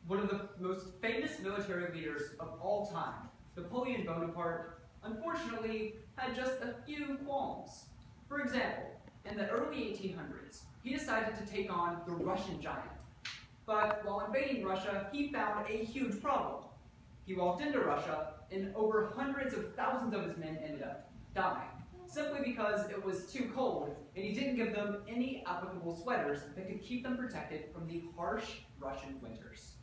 one of the most famous military leaders of all time, Napoleon Bonaparte, unfortunately had just a few qualms. For example, in the early 1800s, he decided to take on the Russian giant. But while invading Russia, he found a huge problem. He walked into Russia, and over hundreds of thousands of his men ended up dying, simply because it was too cold, and he didn't give them any applicable sweaters that could keep them protected from the harsh Russian winters.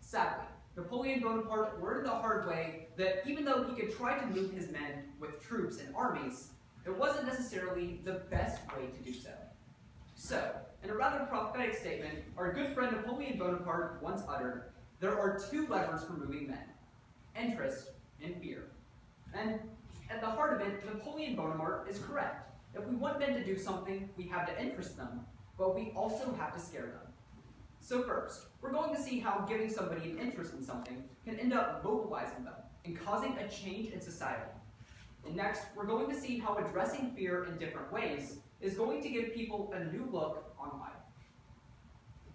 Sadly, Napoleon Bonaparte learned the hard way that even though he could try to move his men with troops and armies, it wasn't necessarily the best way to do so. So, in a rather prophetic statement, our good friend Napoleon Bonaparte once uttered, "There are two levers for moving men, interest and fear." And at the heart of it, Napoleon Bonaparte is correct. If we want men to do something, we have to interest them, but we also have to scare them. So first, we're going to see how giving somebody an interest in something can end up mobilizing them and causing a change in society. And next, we're going to see how addressing fear in different ways is going to give people a new look on life.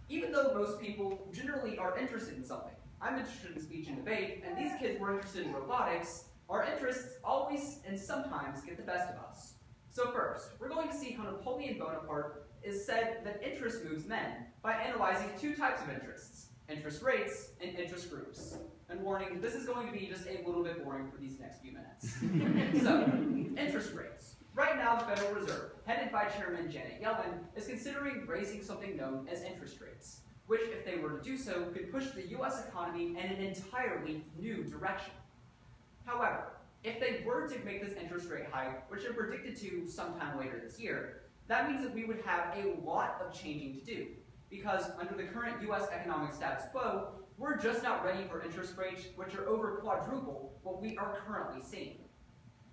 Even though most people generally are interested in something, I'm interested in speech and debate, and these kids were interested in robotics, our interests always and sometimes get the best of us. So first, we're going to see how Napoleon Bonaparte is said that interest moves men by analyzing two types of interests, interest rates and interest groups. And warning, this is going to be just a little bit boring for these next few minutes. So, interest rates. Right now, the Federal Reserve, headed by Chairman Janet Yellen, is considering raising something known as interest rates, which, if they were to do so, could push the U.S. economy in an entirely new direction. However, if they were to make this interest rate hike, which are predicted to sometime later this year, that means that we would have a lot of changing to do, because under the current U.S. economic status quo, we're just not ready for interest rates which are over quadruple what we are currently seeing.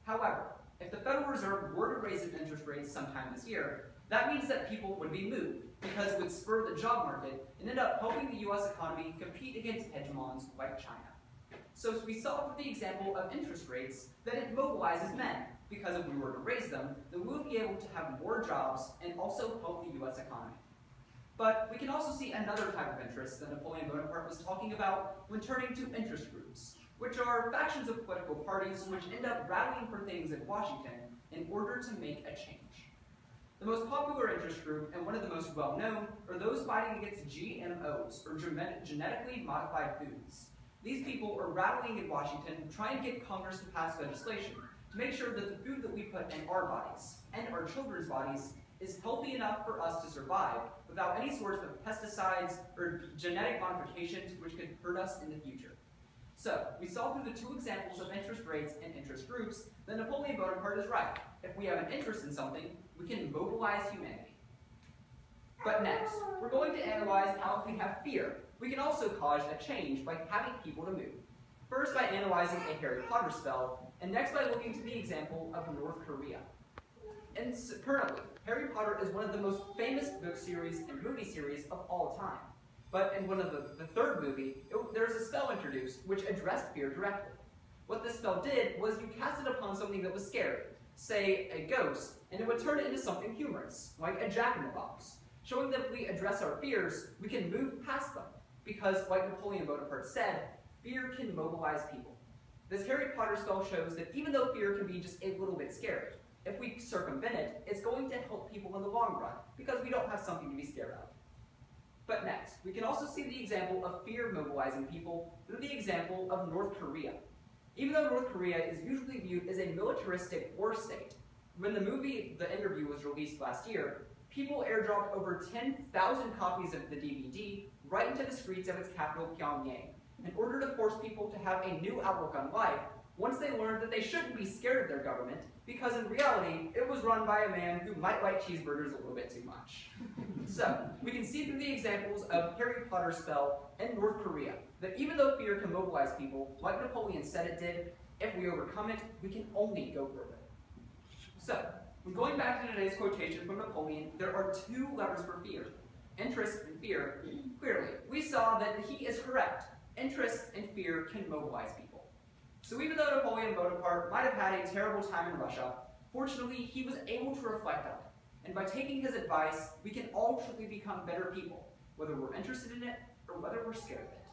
However, if the Federal Reserve were to raise its interest rates sometime this year, that means that people would be moved, because it would spur the job market and end up helping the U.S. economy compete against hegemons like China. So as we saw with the example of interest rates, that it mobilizes men, because if we were to raise them, then we would be able to have more jobs and also help the U.S. economy. But we can also see another type of interest that Napoleon Bonaparte was talking about when turning to interest groups, which are factions of political parties which end up rallying for things in Washington in order to make a change. The most popular interest group, and one of the most well-known, are those fighting against GMOs, or genetically modified foods. These people are rallying in Washington, trying to get Congress to pass legislation to make sure that the food that we put in our bodies, and our children's bodies, is healthy enough for us to survive without any sorts of pesticides or genetic modifications which could hurt us in the future. So, we saw through the two examples of interest rates and interest groups that Napoleon Bonaparte is right. If we have an interest in something, we can mobilize humanity. But next, we're going to analyze how if we have fear, we can also cause a change by having people to move. First by analyzing a Harry Potter spell, and next by looking to the example of North Korea. And currently, Harry Potter is one of the most famous book series and movie series of all time. But in one of the third movie, there's a spell introduced which addressed fear directly. What this spell did was you cast it upon something that was scary, say a ghost, and it would turn it into something humorous, like a jack-in-the-box, showing that if we address our fears, we can move past them, because like Napoleon Bonaparte said, fear can mobilize people. This Harry Potter spell shows that even though fear can be just a little bit scary, if we circumvent it, it's going to help people in the long run, because we don't have something to be scared of. But next, we can also see the example of fear mobilizing people through the example of North Korea. Even though North Korea is usually viewed as a militaristic war state, when the movie The Interview was released last year, people airdropped over 10,000 copies of the DVD right into the streets of its capital, Pyongyang, in order to force people to have a new outlook on life once they learned that they shouldn't be scared of their government, because in reality, it was run by a man who might like cheeseburgers a little bit too much. So, we can see through the examples of Harry Potter's spell and North Korea, that even though fear can mobilize people, like Napoleon said it did, if we overcome it, we can only go further. So, when going back to today's quotation from Napoleon, there are two levers for fear, interest and fear. Clearly, we saw that he is correct. Interest and fear can mobilize people. So even though Napoleon Bonaparte might have had a terrible time in Russia, fortunately he was able to reflect on it. And by taking his advice, we can all truly become better people, whether we're interested in it or whether we're scared of it.